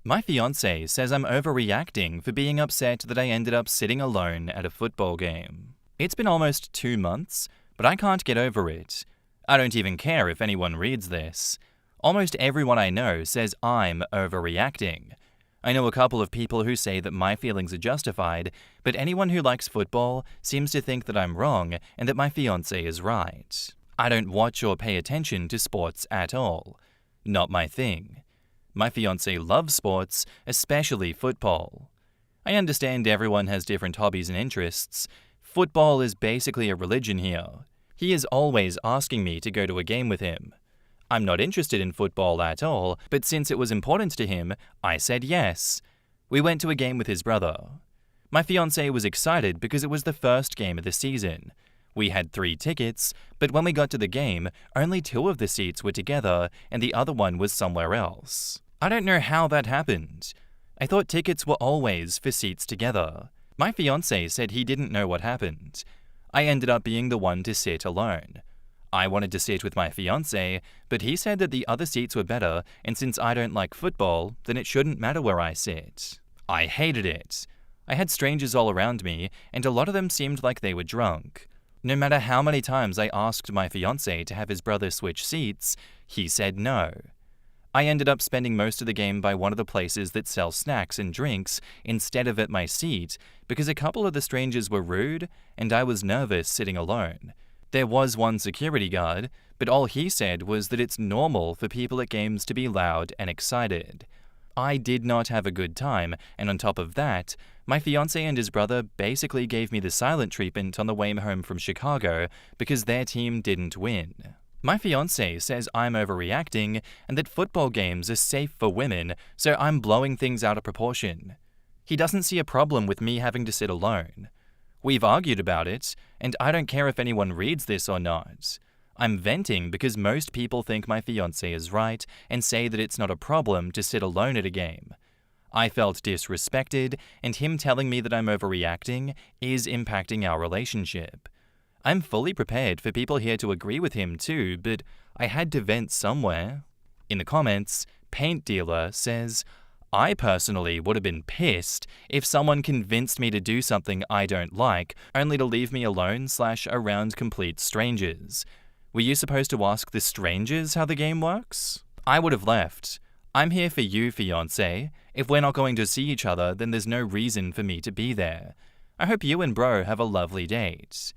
My fiancé says I'm overreacting for being upset that I ended up sitting alone at a football game. It's been almost 2 months, but I can't get over it. I don't even care if anyone reads this. Almost everyone I know says I'm overreacting. I know a couple of people who say that my feelings are justified, but anyone who likes football seems to think that I'm wrong and that my fiancé is right. I don't watch or pay attention to sports at all. Not my thing. My fiancé loves sports, especially football. I understand everyone has different hobbies and interests. Football is basically a religion here. He is always asking me to go to a game with him. I'm not interested in football at all, but since it was important to him, I said yes. We went to a game with his brother. My fiancé was excited because it was the first game of the season. We had 3 tickets, but when we got to the game, only 2 of the seats were together and the other one was somewhere else. I don't know how that happened. I thought tickets were always for seats together. My fiancé said he didn't know what happened. I ended up being the one to sit alone. I wanted to sit with my fiancé, but he said that the other seats were better, and since I don't like football, then it shouldn't matter where I sit. I hated it. I had strangers all around me, and a lot of them seemed like they were drunk. No matter how many times I asked my fiancé to have his brother switch seats, he said no. I ended up spending most of the game by one of the places that sell snacks and drinks instead of at my seat because a couple of the strangers were rude and I was nervous sitting alone. There was one security guard, but all he said was that it's normal for people at games to be loud and excited. I did not have a good time, and on top of that, my fiancé and his brother basically gave me the silent treatment on the way home from Chicago because their team didn't win. My fiancé says I'm overreacting and that football games are safe for women, so I'm blowing things out of proportion. He doesn't see a problem with me having to sit alone. We've argued about it, and I don't care if anyone reads this or not. I'm venting because most people think my fiancé is right and say that it's not a problem to sit alone at a game. I felt disrespected, and him telling me that I'm overreacting is impacting our relationship. I'm fully prepared for people here to agree with him too, but I had to vent somewhere. In the comments, Paint Dealer says, I personally would have been pissed if someone convinced me to do something I don't like, only to leave me alone/around complete strangers. Were you supposed to ask the strangers how the game works? I would have left. I'm here for you, fiancé. If we're not going to see each other, then there's no reason for me to be there. I hope you and bro have a lovely date.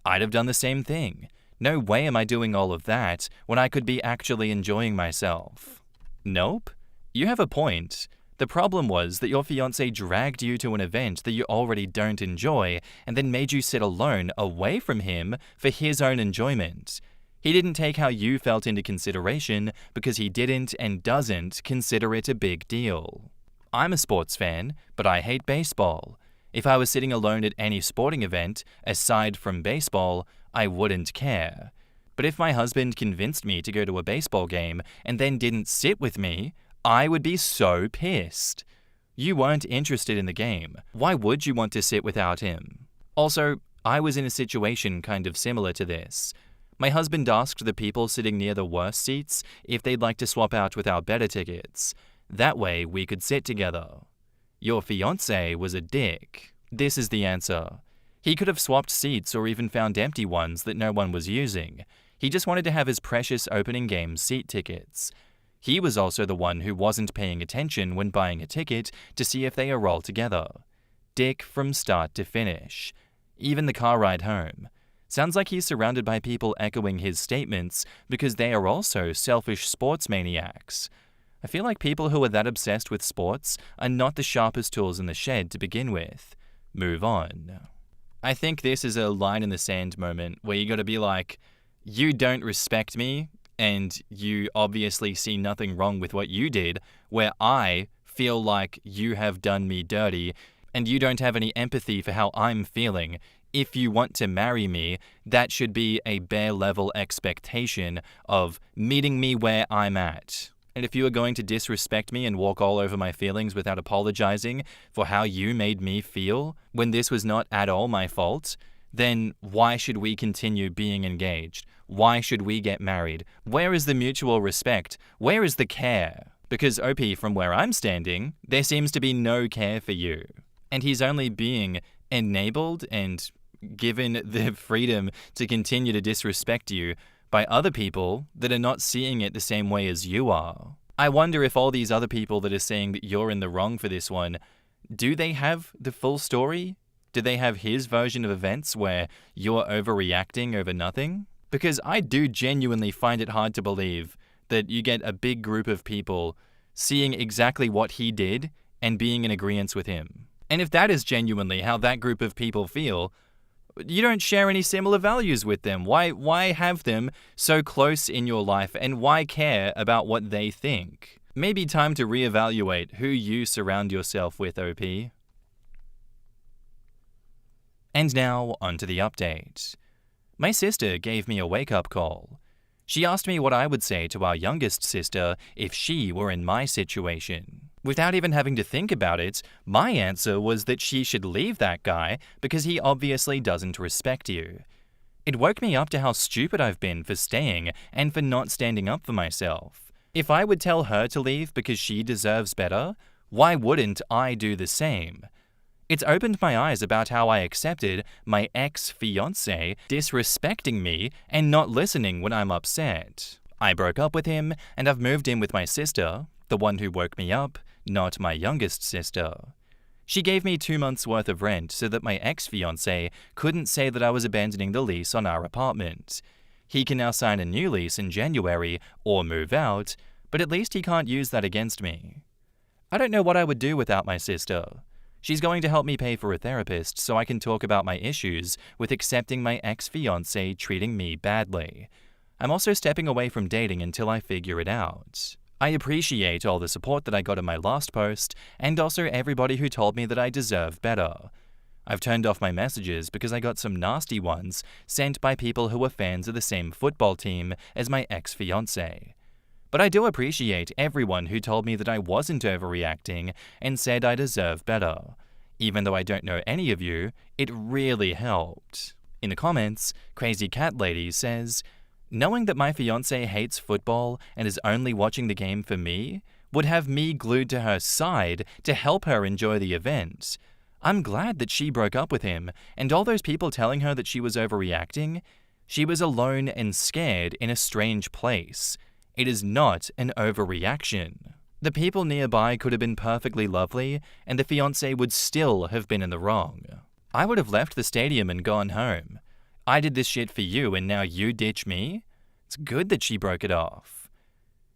I'd have done the same thing. No way am I doing all of that when I could be actually enjoying myself. Nope. You have a point. The problem was that your fiancé dragged you to an event that you already don't enjoy and then made you sit alone away from him for his own enjoyment. He didn't take how you felt into consideration because he didn't and doesn't consider it a big deal. I'm a sports fan, but I hate baseball. If I was sitting alone at any sporting event, aside from baseball, I wouldn't care. But if my husband convinced me to go to a baseball game and then didn't sit with me, I would be so pissed. You weren't interested in the game. Why would you want to sit without him? Also, I was in a situation kind of similar to this. My husband asked the people sitting near the worst seats if they'd like to swap out with our better tickets. That way we could sit together. Your fiancé was a dick. This is the answer. He could have swapped seats or even found empty ones that no one was using. He just wanted to have his precious opening game seat tickets. He was also the one who wasn't paying attention when buying a ticket to see if they are all together. Dick from start to finish. Even the car ride home. Sounds like he's surrounded by people echoing his statements because they are also selfish sports maniacs. I feel like people who are that obsessed with sports are not the sharpest tools in the shed to begin with. Move on. I think this is a line in the sand moment where you gotta be like, you don't respect me, and you obviously see nothing wrong with what you did, where I feel like you have done me dirty, and you don't have any empathy for how I'm feeling. If you want to marry me, that should be a bare level expectation of meeting me where I'm at. And if you are going to disrespect me and walk all over my feelings without apologizing for how you made me feel when this was not at all my fault, then why should we continue being engaged? Why should we get married? Where is the mutual respect? Where is the care? Because OP, from where I'm standing, there seems to be no care for you. And he's only being enabled and given the freedom to continue to disrespect you by other people that are not seeing it the same way as you are. I wonder if all these other people that are saying that you're in the wrong for this one, do they have the full story? Do they have his version of events where you're overreacting over nothing? Because I do genuinely find it hard to believe that you get a big group of people seeing exactly what he did and being in agreement with him. And if that is genuinely how that group of people feel, you don't share any similar values with them. Why have them so close in your life, and why care about what they think? Maybe time to reevaluate who you surround yourself with, OP. And now, onto the update. My sister gave me a wake-up call. She asked me what I would say to our youngest sister if she were in my situation. Without even having to think about it, my answer was that she should leave that guy because he obviously doesn't respect you. It woke me up to how stupid I've been for staying and for not standing up for myself. If I would tell her to leave because she deserves better, why wouldn't I do the same? It's opened my eyes about how I accepted my ex-fiancé disrespecting me and not listening when I'm upset. I broke up with him, and I've moved in with my sister, the one who woke me up, not my youngest sister. She gave me 2 months' worth of rent so that my ex-fiancé couldn't say that I was abandoning the lease on our apartment. He can now sign a new lease in January or move out, but at least he can't use that against me. I don't know what I would do without my sister. She's going to help me pay for a therapist so I can talk about my issues with accepting my ex-fiancé treating me badly. I'm also stepping away from dating until I figure it out. I appreciate all the support that I got in my last post, and also everybody who told me that I deserve better. I've turned off my messages because I got some nasty ones sent by people who were fans of the same football team as my ex-fiancé. But I do appreciate everyone who told me that I wasn't overreacting and said I deserve better. Even though I don't know any of you, it really helped. In the comments, Crazy Cat Lady says, "Knowing that my fiancé hates football and is only watching the game for me would have me glued to her side to help her enjoy the event. I'm glad that she broke up with him, and all those people telling her that she was overreacting, she was alone and scared in a strange place. It is not an overreaction. The people nearby could have been perfectly lovely, and the fiancé would still have been in the wrong. I would have left the stadium and gone home. I did this shit for you and now you ditch me? It's good that she broke it off."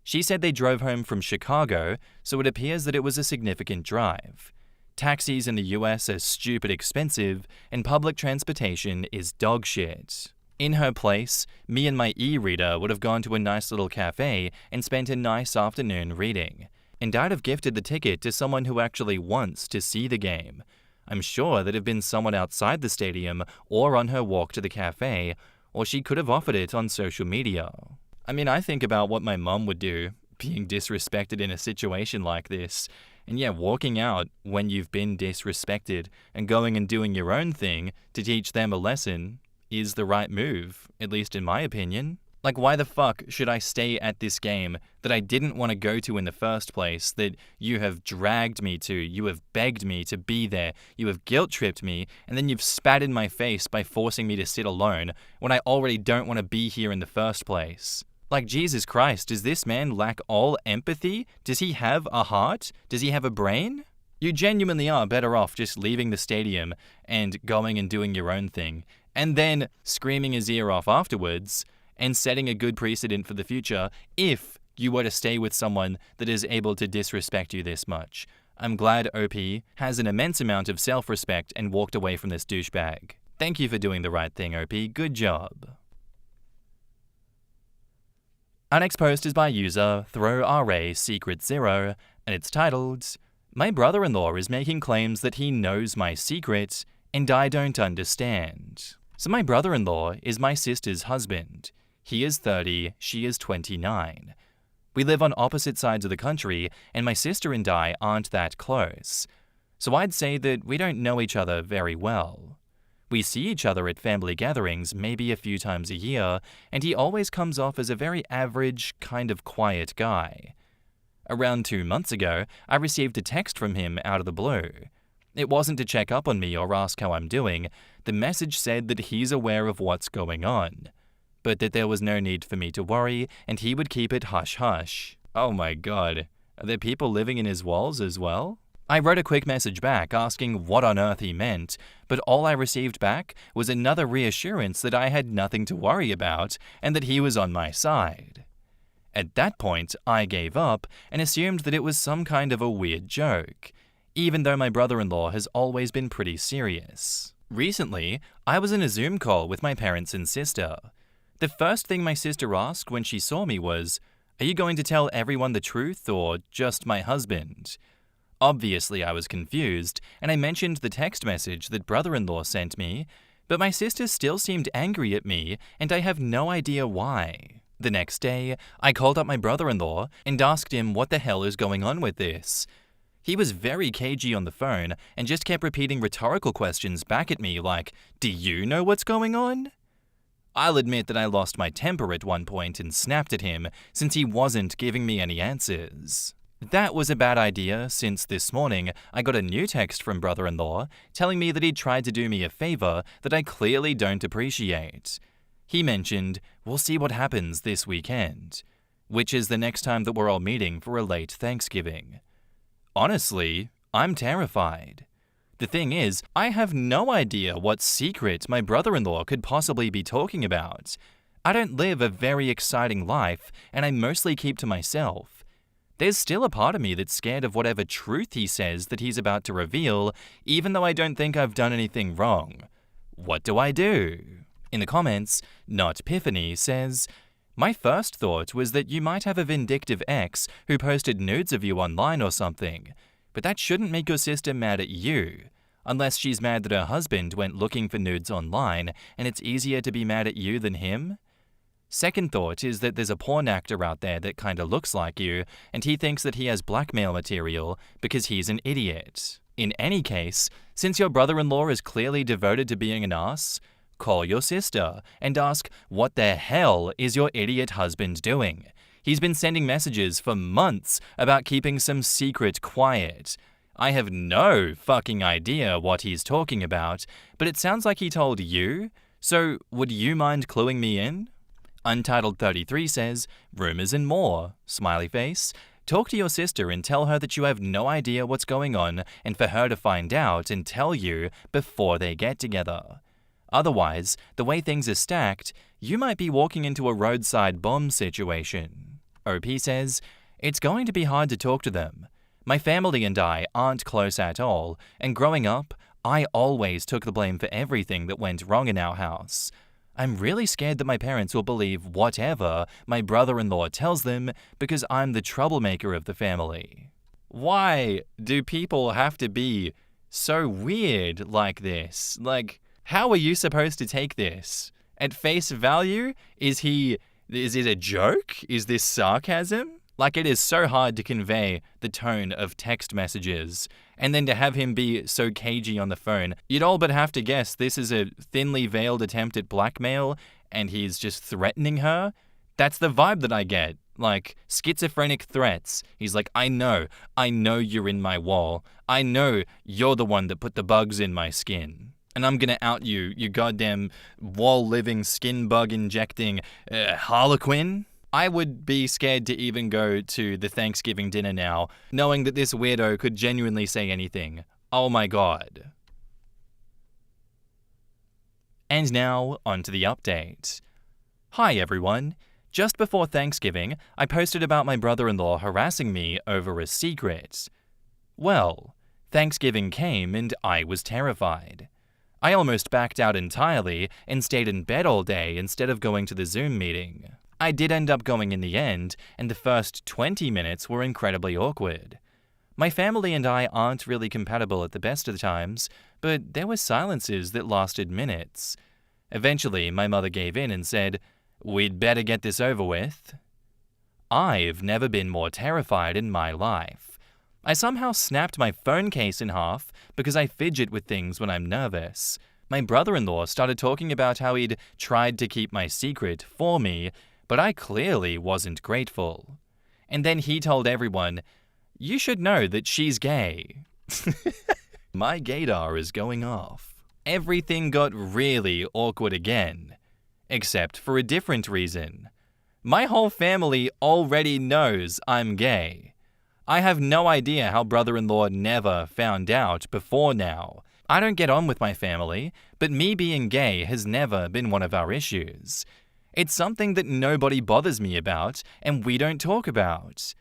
She said they drove home from Chicago, so it appears that it was a significant drive. Taxis in the US are stupid expensive, and public transportation is dog shit. In her place, me and my e-reader would have gone to a nice little cafe and spent a nice afternoon reading. And I'd have gifted the ticket to someone who actually wants to see the game. I'm sure there'd have been someone outside the stadium or on her walk to the cafe, or she could have offered it on social media. I mean, I think about what my mum would do, being disrespected in a situation like this. And yeah, walking out when you've been disrespected and going and doing your own thing to teach them a lesson is the right move, at least in my opinion. Like, why the fuck should I stay at this game that I didn't want to go to in the first place, that you have dragged me to, you have begged me to be there, you have guilt-tripped me, and then you've spat in my face by forcing me to sit alone when I already don't want to be here in the first place? Like, Jesus Christ, does this man lack all empathy? Does he have a heart? Does he have a brain? You genuinely are better off just leaving the stadium and going and doing your own thing, and then screaming his ear off afterwards, and setting a good precedent for the future if you were to stay with someone that is able to disrespect you this much. I'm glad OP has an immense amount of self-respect and walked away from this douchebag. Thank you for doing the right thing, OP. Good job. Our next post is by user ThrowRA Secret0, and it's titled, "My brother-in-law is making claims that he knows my secret, and I don't understand." So my brother-in-law is my sister's husband. He is 30, she is 29. We live on opposite sides of the country, and my sister and I aren't that close. So I'd say that we don't know each other very well. We see each other at family gatherings maybe a few times a year, and he always comes off as a very average, kind of quiet guy. Around 2 months ago, I received a text from him out of the blue. It wasn't to check up on me or ask how I'm doing. The message said that he's aware of what's going on, but that there was no need for me to worry and he would keep it hush-hush. Oh my god, are there people living in his walls as well? I wrote a quick message back asking what on earth he meant, but all I received back was another reassurance that I had nothing to worry about and that he was on my side. At that point, I gave up and assumed that it was some kind of a weird joke, even though my brother-in-law has always been pretty serious. Recently, I was in a Zoom call with my parents and sister. The first thing my sister asked when she saw me was, "Are you going to tell everyone the truth or just my husband?" Obviously, I was confused, and I mentioned the text message that brother-in-law sent me, but my sister still seemed angry at me, and I have no idea why. The next day, I called up my brother-in-law and asked him what the hell is going on with this. He was very cagey on the phone and just kept repeating rhetorical questions back at me like, "Do you know what's going on?" I'll admit that I lost my temper at one point and snapped at him since he wasn't giving me any answers. That was a bad idea since this morning I got a new text from brother-in-law telling me that he'd tried to do me a favor that I clearly don't appreciate. He mentioned, "We'll see what happens this weekend," which is the next time that we're all meeting for a late Thanksgiving. Honestly, I'm terrified. The thing is, I have no idea what secret my brother-in-law could possibly be talking about. I don't live a very exciting life, and I mostly keep to myself. There's still a part of me that's scared of whatever truth he says that he's about to reveal, even though I don't think I've done anything wrong. What do I do? In the comments, Not Piffany says, "My first thought was that you might have a vindictive ex who posted nudes of you online or something, but that shouldn't make your sister mad at you, unless she's mad that her husband went looking for nudes online and it's easier to be mad at you than him. Second thought is that there's a porn actor out there that kinda looks like you, and he thinks that he has blackmail material because he's an idiot. In any case, since your brother-in-law is clearly devoted to being an ass, call your sister and ask what the hell is your idiot husband doing. He's been sending messages for months about keeping some secret quiet. I have no fucking idea what he's talking about, but it sounds like he told you, so would you mind cluing me in?" Untitled 33 says, "Rumors and more, smiley face. Talk to your sister and tell her that you have no idea what's going on and for her to find out and tell you before they get together. Otherwise, the way things are stacked, you might be walking into a roadside bomb situation." OP says, "It's going to be hard to talk to them. My family and I aren't close at all, and growing up, I always took the blame for everything that went wrong in our house. I'm really scared that my parents will believe whatever my brother-in-law tells them because I'm the troublemaker of the family." Why do people have to be so weird like this? Like, how are you supposed to take this? At face value, is it a joke? Is this sarcasm? Like, it is so hard to convey the tone of text messages, and then to have him be so cagey on the phone. You'd all but have to guess this is a thinly veiled attempt at blackmail, and he's just threatening her. That's the vibe that I get. Like, schizophrenic threats. He's like, I know you're in my wall. I know you're the one that put the bugs in my skin. And I'm gonna out you, you goddamn wall-living, skin bug-injecting harlequin. I would be scared to even go to the Thanksgiving dinner now, knowing that this weirdo could genuinely say anything. Oh my god. And now, onto the update. Hi everyone. Just before Thanksgiving, I posted about my brother-in-law harassing me over a secret. Well, Thanksgiving came and I was terrified. I almost backed out entirely and stayed in bed all day instead of going to the Zoom meeting. I did end up going in the end, and the first 20 minutes were incredibly awkward. My family and I aren't really compatible at the best of the times, but there were silences that lasted minutes. Eventually, my mother gave in and said, "We'd better get this over with." I've never been more terrified in my life. I somehow snapped my phone case in half because I fidget with things when I'm nervous. My brother-in-law started talking about how he'd tried to keep my secret for me, but I clearly wasn't grateful. And then he told everyone, "You should know that she's gay." My gaydar is going off. Everything got really awkward again, except for a different reason. My whole family already knows I'm gay. I have no idea how brother-in-law never found out before now. I don't get on with my family, but me being gay has never been one of our issues. It's something that nobody bothers me about, and we don't talk about.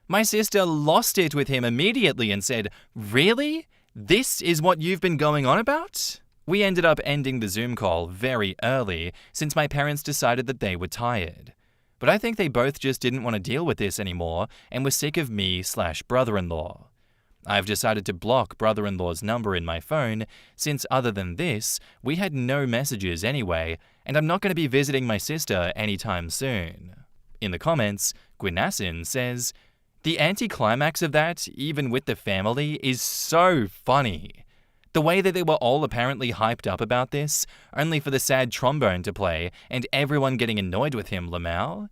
My sister lost it with him immediately and said, "Really? This is what you've been going on about?" We ended up ending the Zoom call very early since my parents decided that they were tired. But I think they both just didn't want to deal with this anymore and were sick of me/brother-in-law. I've decided to block brother-in-law's number in my phone since other than this, we had no messages anyway, and I'm not going to be visiting my sister anytime soon. In the comments, Gwynassin says, "The anticlimax of that, even with the family, is so funny. The way that they were all apparently hyped up about this, only for the sad trombone to play and everyone getting annoyed with him, Lamau.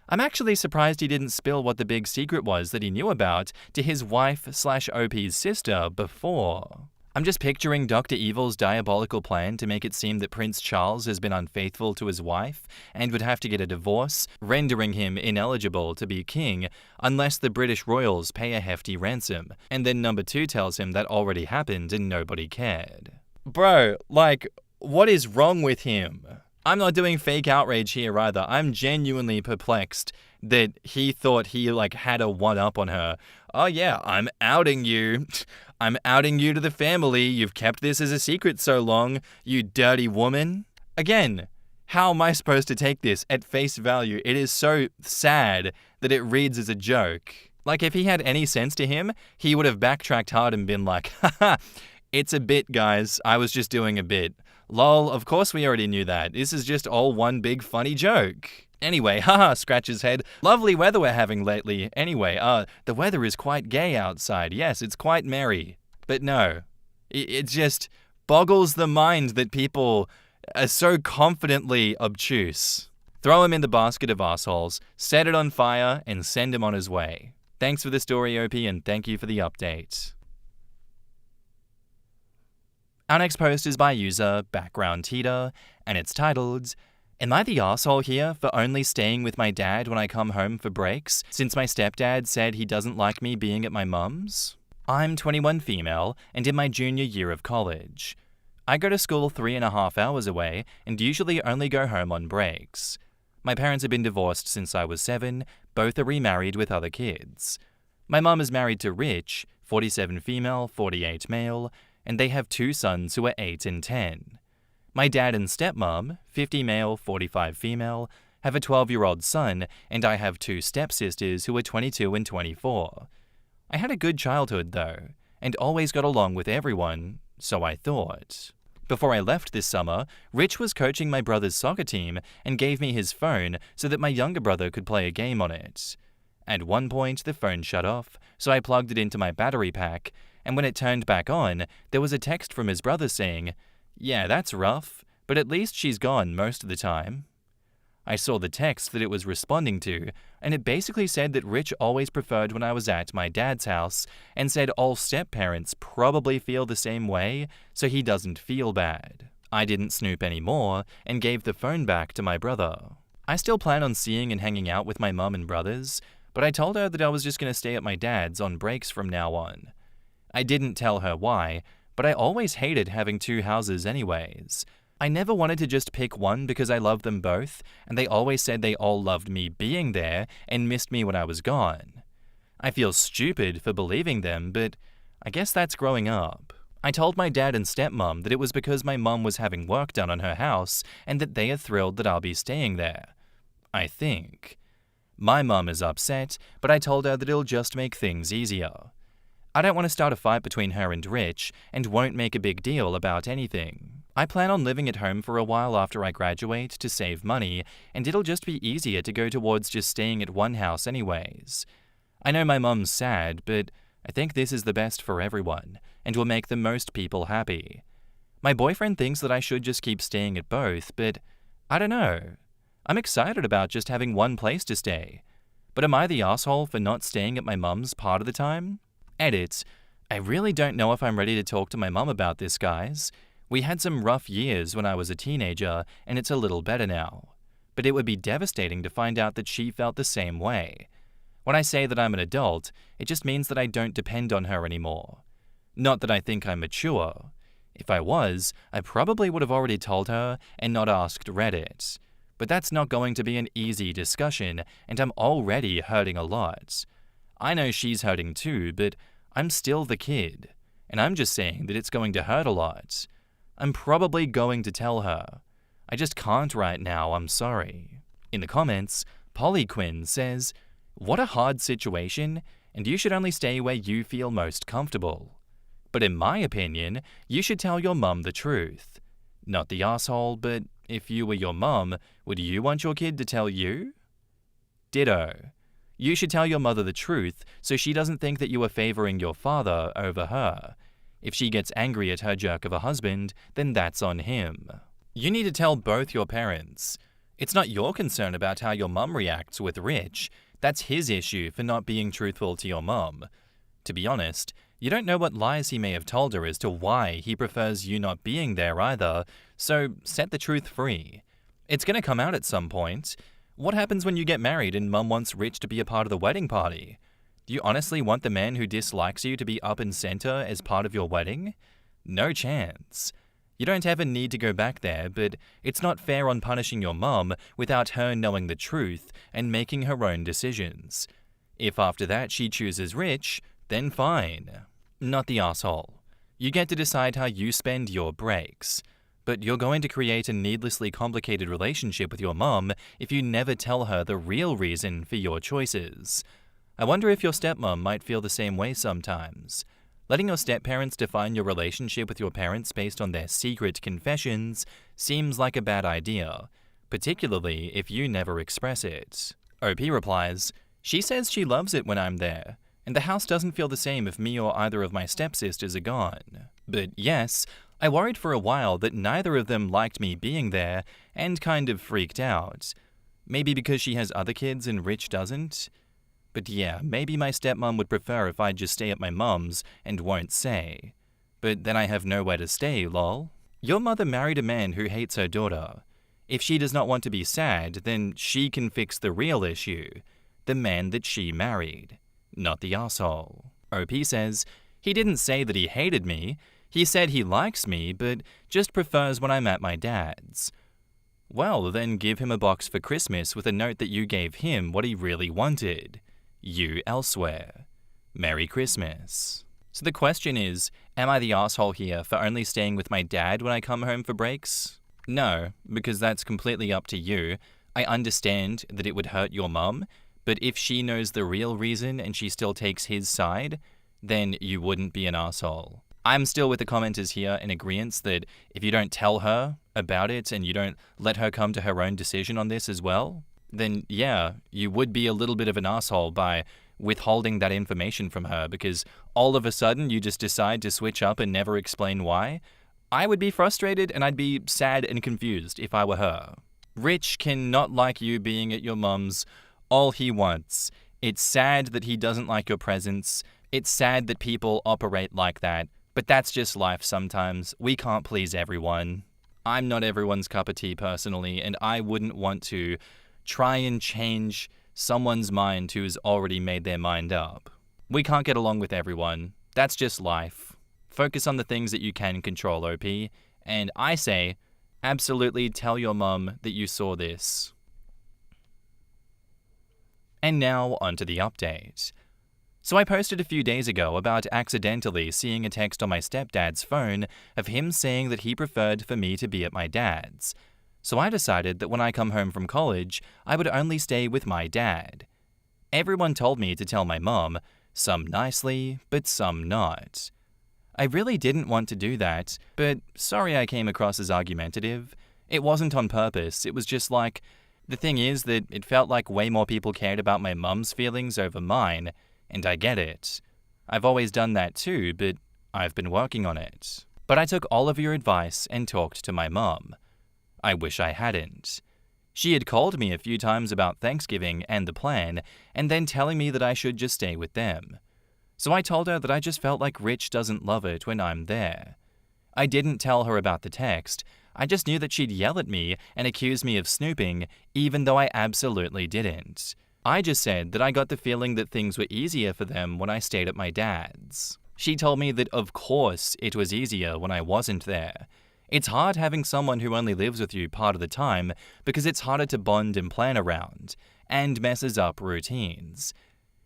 I'm actually surprised he didn't spill what the big secret was that he knew about to his wife/OP's sister before. I'm just picturing Dr. Evil's diabolical plan to make it seem that Prince Charles has been unfaithful to his wife and would have to get a divorce, rendering him ineligible to be king unless the British royals pay a hefty ransom, and then number 2 tells him that already happened and nobody cared. Bro, what is wrong with him? I'm not doing fake outrage here either. I'm genuinely perplexed that he thought he had a one-up on her. "Oh yeah, I'm outing you. I'm outing you to the family. You've kept this as a secret so long, you dirty woman." Again, how am I supposed to take this at face value? It is so sad that it reads as a joke. If he had any sense to him, he would have backtracked hard and been like, "Haha, it's a bit, guys. I was just doing a bit. Lol, of course we already knew that. This is just all one big funny joke. Anyway, haha," scratch his head. "Lovely weather we're having lately. Anyway, the weather is quite gay outside. Yes, it's quite merry." But no, it just boggles the mind that people are so confidently obtuse. Throw him in the basket of assholes, set it on fire, and send him on his way. Thanks for the story, OP, and thank you for the update. Our next post is by user Background Teeter, and it's titled, "Am I the asshole here for only staying with my dad when I come home for breaks, since my stepdad said he doesn't like me being at my mum's? I'm 21 female and in my junior year of college. I go to school 3.5 hours away and usually only go home on breaks. My parents have been divorced since I was 7, both are remarried with other kids. My mum is married to Rich, 47 female, 48 male, and they have 2 sons who are 8 and 10. My dad and stepmom, 50 male, 45 female, have a 12-year-old son, and I have 2 stepsisters who are 22 and 24. I had a good childhood though, and always got along with everyone, so I thought. Before I left this summer, Rich was coaching my brother's soccer team and gave me his phone so that my younger brother could play a game on it. At one point, the phone shut off, so I plugged it into my battery pack, and when it turned back on, there was a text from his brother saying, 'Yeah, that's rough, but at least she's gone most of the time.' I saw the text that it was responding to, and it basically said that Rich always preferred when I was at my dad's house, and said all step-parents probably feel the same way, so he doesn't feel bad. I didn't snoop anymore, and gave the phone back to my brother. I still plan on seeing and hanging out with my mum and brothers, but I told her that I was just going to stay at my dad's on breaks from now on. I didn't tell her why, but I always hated having 2 houses anyways. I never wanted to just pick one because I loved them both, and they always said they all loved me being there and missed me when I was gone. I feel stupid for believing them, but I guess that's growing up. I told my dad and stepmom that it was because my mum was having work done on her house and that they are thrilled that I'll be staying there. I think. My mum is upset, but I told her that it'll just make things easier. I don't want to start a fight between her and Rich, and won't make a big deal about anything. I plan on living at home for a while after I graduate to save money, and it'll just be easier to go towards just staying at one house anyways. I know my mum's sad, but I think this is the best for everyone, and will make the most people happy. My boyfriend thinks that I should just keep staying at both, but I don't know. I'm excited about just having one place to stay. But am I the asshole for not staying at my mum's part of the time? Edit. I really don't know if I'm ready to talk to my mum about this, guys. We had some rough years when I was a teenager, and it's a little better now. But it would be devastating to find out that she felt the same way. When I say that I'm an adult, it just means that I don't depend on her anymore. Not that I think I'm mature. If I was, I probably would have already told her and not asked Reddit. But that's not going to be an easy discussion, and I'm already hurting a lot. I know she's hurting too, but I'm still the kid, and I'm just saying that it's going to hurt a lot. I'm probably going to tell her. I just can't right now, I'm sorry. In the comments, Pollyquinn says, "What a hard situation, and you should only stay where you feel most comfortable. But in my opinion, you should tell your mum the truth. Not the asshole, but if you were your mum, would you want your kid to tell you?" Ditto. You should tell your mother the truth so she doesn't think that you are favoring your father over her. If she gets angry at her jerk of a husband, then that's on him. You need to tell both your parents. It's not your concern about how your mum reacts with Rich. That's his issue for not being truthful to your mum. To be honest, you don't know what lies he may have told her as to why he prefers you not being there either, so set the truth free. It's going to come out at some point. What happens when you get married and mum wants Rich to be a part of the wedding party? Do you honestly want the man who dislikes you to be up in center as part of your wedding? No chance. You don't ever need to go back there, but it's not fair on punishing your mum without her knowing the truth and making her own decisions. If after that she chooses Rich, then fine. Not the asshole. You get to decide how you spend your breaks. But you're going to create a needlessly complicated relationship with your mum if you never tell her the real reason for your choices. I wonder if your stepmom might feel the same way sometimes. Letting your stepparents define your relationship with your parents based on their secret confessions seems like a bad idea, particularly if you never express it. OP replies, "She says she loves it when I'm there, and the house doesn't feel the same if me or either of my stepsisters are gone. But yes, I worried for a while that neither of them liked me being there and kind of freaked out. Maybe because she has other kids and Rich doesn't? But yeah, maybe my stepmom would prefer if I just stay at my mum's and won't say. But then I have nowhere to stay, lol. Your mother married a man who hates her daughter. If she does not want to be sad, then she can fix the real issue. The man that she married. Not the asshole." OP says, "He didn't say that he hated me. He said he likes me, but just prefers when I'm at my dad's." Well, then give him a box for Christmas with a note that you gave him what he really wanted. You elsewhere. Merry Christmas. So the question is, am I the asshole here for only staying with my dad when I come home for breaks? No, because that's completely up to you. I understand that it would hurt your mum, but if she knows the real reason and she still takes his side, then you wouldn't be an asshole. I'm still with the commenters here in agreement that if you don't tell her about it and you don't let her come to her own decision on this as well, then yeah, you would be a little bit of an asshole by withholding that information from her because all of a sudden you just decide to switch up and never explain why. I would be frustrated and I'd be sad and confused if I were her. Rich cannot like you being at your mum's all he wants. It's sad that he doesn't like your presence. It's sad that people operate like that. But that's just life sometimes. We can't please everyone. I'm not everyone's cup of tea personally, and I wouldn't want to try and change someone's mind who's already made their mind up. We can't get along with everyone. That's just life. Focus on the things that you can control, OP. And I say, absolutely tell your mum that you saw this. And now onto the update. So I posted a few days ago about accidentally seeing a text on my stepdad's phone of him saying that he preferred for me to be at my dad's. So I decided that when I come home from college, I would only stay with my dad. Everyone told me to tell my mom, some nicely, but some not. I really didn't want to do that, but sorry I came across as argumentative. It wasn't on purpose, it was just like, the thing is that it felt like way more people cared about my mum's feelings over mine, and I get it. I've always done that too, but I've been working on it. But I took all of your advice and talked to my mum. I wish I hadn't. She had called me a few times about Thanksgiving and the plan, and then telling me that I should just stay with them. So I told her that I just felt like Rich doesn't love it when I'm there. I didn't tell her about the text. I just knew that she'd yell at me and accuse me of snooping, even though I absolutely didn't. I just said that I got the feeling that things were easier for them when I stayed at my dad's. She told me that of course it was easier when I wasn't there. It's hard having someone who only lives with you part of the time because it's harder to bond and plan around, and messes up routines.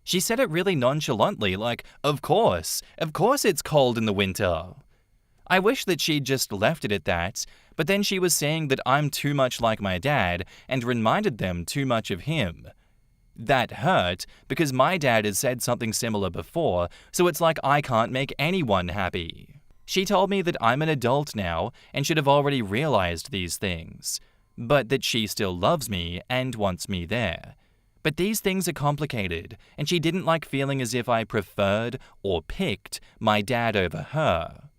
She said it really nonchalantly, like, of course it's cold in the winter. I wish that she'd just left it at that, but then she was saying that I'm too much like my dad and reminded them too much of him. That hurt because my dad has said something similar before, so it's like I can't make anyone happy. She told me that I'm an adult now and should have already realized these things, but that she still loves me and wants me there. But these things are complicated, and she didn't like feeling as if I preferred or picked my dad over her.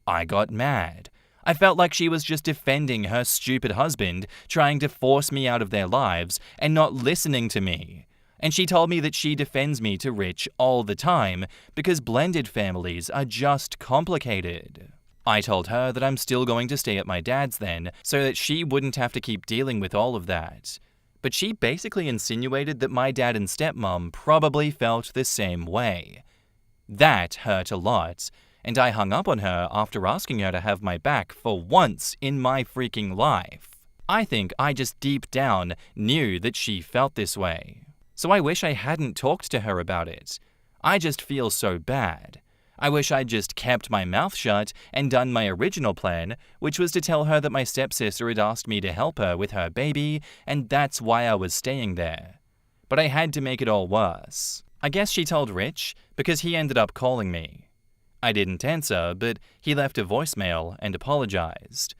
I got mad. I felt like she was just defending her stupid husband, trying to force me out of their lives and not listening to me. And she told me that she defends me to Rich all the time because blended families are just complicated. I told her that I'm still going to stay at my dad's then, so that she wouldn't have to keep dealing with all of that. But she basically insinuated that my dad and stepmom probably felt the same way. That hurt a lot, and I hung up on her after asking her to have my back for once in my freaking life. I think I just deep down knew that she felt this way. So I wish I hadn't talked to her about it. I just feel so bad. I wish I'd just kept my mouth shut and done my original plan, which was to tell her that my stepsister had asked me to help her with her baby, and that's why I was staying there. But I had to make it all worse. I guess she told Rich because he ended up calling me. I didn't answer, but he left a voicemail and apologized.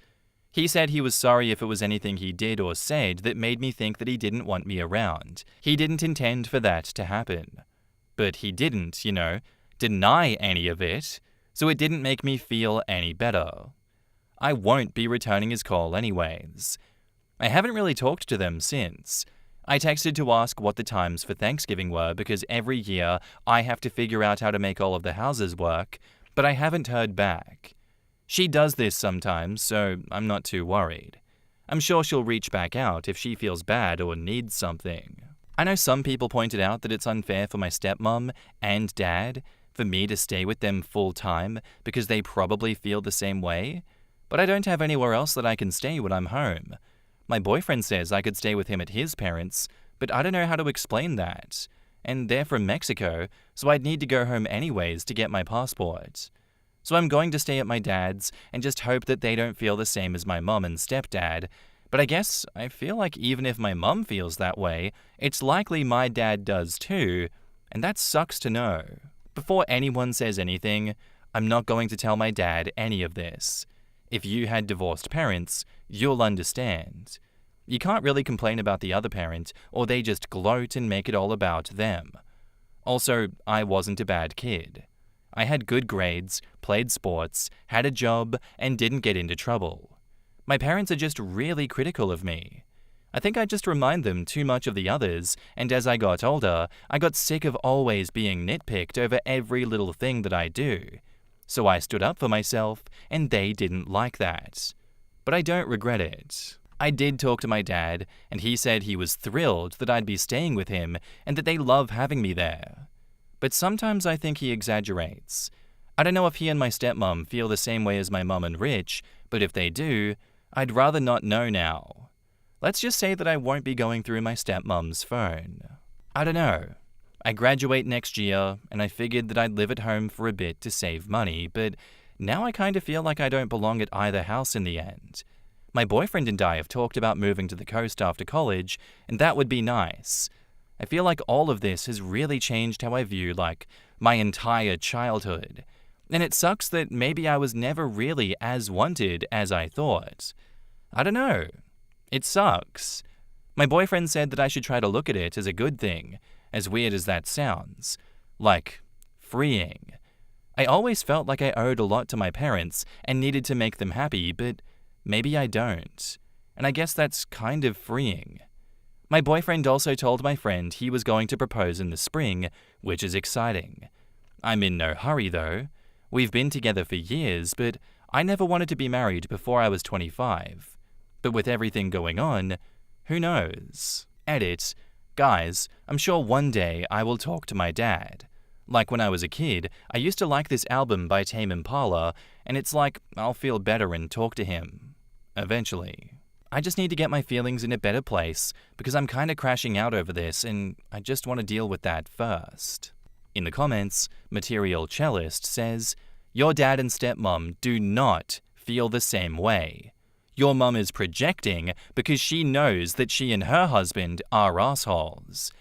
He said he was sorry if it was anything he did or said that made me think that he didn't want me around. He didn't intend for that to happen. But he didn't, deny any of it, so it didn't make me feel any better. I won't be returning his call anyways. I haven't really talked to them since. I texted to ask what the times for Thanksgiving were because every year I have to figure out how to make all of the houses work, but I haven't heard back. She does this sometimes, so I'm not too worried. I'm sure she'll reach back out if she feels bad or needs something. I know some people pointed out that it's unfair for my stepmom and dad for me to stay with them full time because they probably feel the same way, but I don't have anywhere else that I can stay when I'm home. My boyfriend says I could stay with him at his parents', but I don't know how to explain that. And they're from Mexico, so I'd need to go home anyways to get my passport. So I'm going to stay at my dad's and just hope that they don't feel the same as my mom and stepdad. But I guess I feel like even if my mom feels that way, it's likely my dad does too, and that sucks to know. Before anyone says anything, I'm not going to tell my dad any of this. If you had divorced parents, you'll understand. You can't really complain about the other parent, or they just gloat and make it all about them. Also, I wasn't a bad kid. I had good grades, played sports, had a job, and didn't get into trouble. My parents are just really critical of me. I think I just remind them too much of the others, and as I got older, I got sick of always being nitpicked over every little thing that I do. So I stood up for myself, and they didn't like that. But I don't regret it. I did talk to my dad, and he said he was thrilled that I'd be staying with him and that they love having me there. But sometimes I think he exaggerates. I don't know if he and my stepmom feel the same way as my mom and Rich, but if they do, I'd rather not know now. Let's just say that I won't be going through my stepmom's phone. I don't know. I graduate next year, and I figured that I'd live at home for a bit to save money, but now I kind of feel like I don't belong at either house in the end. My boyfriend and I have talked about moving to the coast after college, and that would be nice. I feel like all of this has really changed how I view, my entire childhood. And it sucks that maybe I was never really as wanted as I thought. I don't know. It sucks. My boyfriend said that I should try to look at it as a good thing, as weird as that sounds. Freeing. I always felt like I owed a lot to my parents and needed to make them happy, but maybe I don't. and I guess that's kind of freeing. My boyfriend also told my friend he was going to propose in the spring, which is exciting. I'm in no hurry though. We've been together for years, but I never wanted to be married before I was 25. But with everything going on, who knows? Edit. Guys, I'm sure one day I will talk to my dad. Like when I was a kid, I used to like this album by Tame Impala, and it's like I'll feel better and talk to him. Eventually. I just need to get my feelings in a better place because I'm kinda crashing out over this and I just want to deal with that first. In the comments, Material Cellist says, "Your dad and stepmom do not feel the same way. Your mum is projecting because she knows that she and her husband are assholes.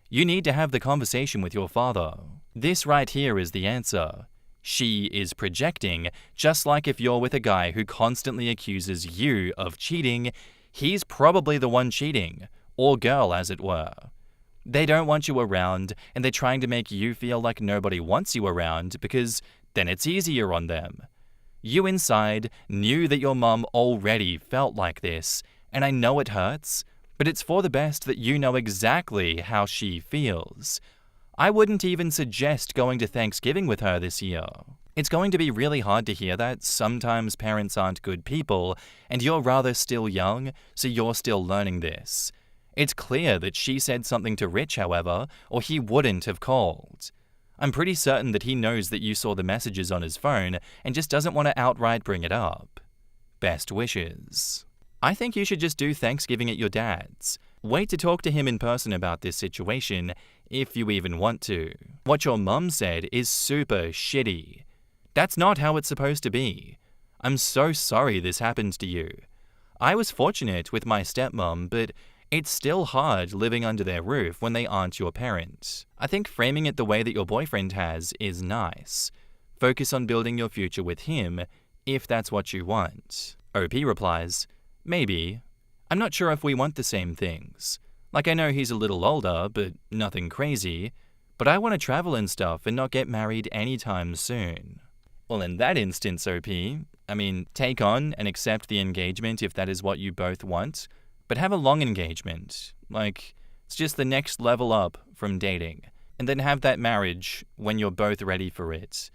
You need to have the conversation with your father." This right here is the answer. She is projecting, just like if you're with a guy who constantly accuses you of cheating, he's probably the one cheating, or girl as it were. They don't want you around, and they're trying to make you feel like nobody wants you around because then it's easier on them. You inside knew that your mum already felt like this, and I know it hurts, but it's for the best that you know exactly how she feels. I wouldn't even suggest going to Thanksgiving with her this year. It's going to be really hard to hear that sometimes parents aren't good people, and you're rather still young, so you're still learning this. It's clear that she said something to Rich, however, or he wouldn't have called. I'm pretty certain that he knows that you saw the messages on his phone and just doesn't want to outright bring it up. Best wishes. I think you should just do Thanksgiving at your dad's. Wait to talk to him in person about this situation, if you even want to. What your mum said is super shitty. That's not how it's supposed to be. I'm so sorry this happened to you. I was fortunate with my stepmom, but it's still hard living under their roof when they aren't your parent. I think framing it the way that your boyfriend has is nice. Focus on building your future with him, if that's what you want. OP replies, "Maybe. I'm not sure if we want the same things. Like I know he's a little older, but nothing crazy. But I want to travel and stuff and not get married anytime soon." Well, in that instance, OP, take on and accept the engagement if that is what you both want, but have a long engagement. Like, it's just the next level up from dating. And then have that marriage when you're both ready for it.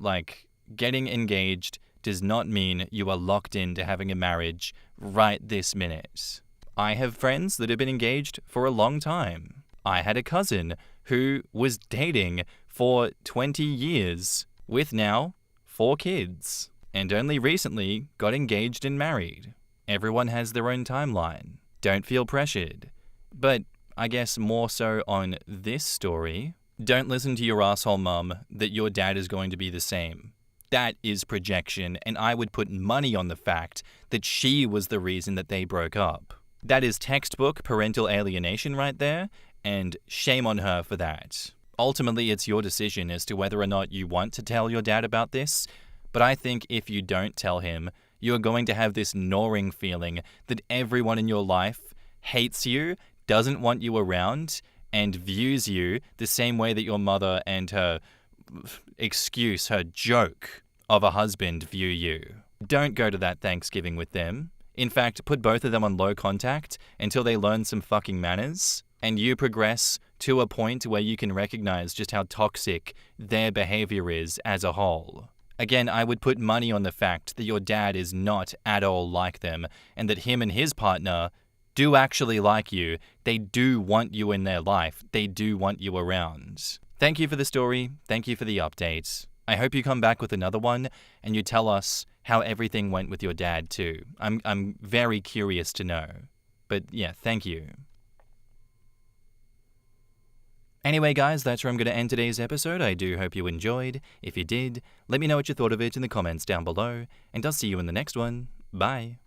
Like, getting engaged does not mean you are locked into having a marriage right this minute. I have friends that have been engaged for a long time. I had a cousin who was dating for 20 years with now 4 kids and only recently got engaged and married. Everyone has their own timeline. Don't feel pressured. But I guess more so on this story, don't listen to your asshole mum that your dad is going to be the same. That is projection, and I would put money on the fact that she was the reason that they broke up. That is textbook parental alienation right there, and shame on her for that. Ultimately, it's your decision as to whether or not you want to tell your dad about this, but I think if you don't tell him, you're going to have this gnawing feeling that everyone in your life hates you, doesn't want you around, and views you the same way that your mother and her her joke of a husband view you. Don't go to that Thanksgiving with them. In fact, put both of them on low contact until they learn some fucking manners, and you progress to a point where you can recognize just how toxic their behavior is as a whole. Again, I would put money on the fact that your dad is not at all like them, and that him and his partner do actually like you. They do want you in their life. They do want you around. Thank you for the story. Thank you for the update. I hope you come back with another one and you tell us how everything went with your dad too. I'm very curious to know. But yeah, thank you. Anyway, guys, that's where I'm going to end today's episode. I do hope you enjoyed. If you did, let me know what you thought of it in the comments down below, and I'll see you in the next one. Bye.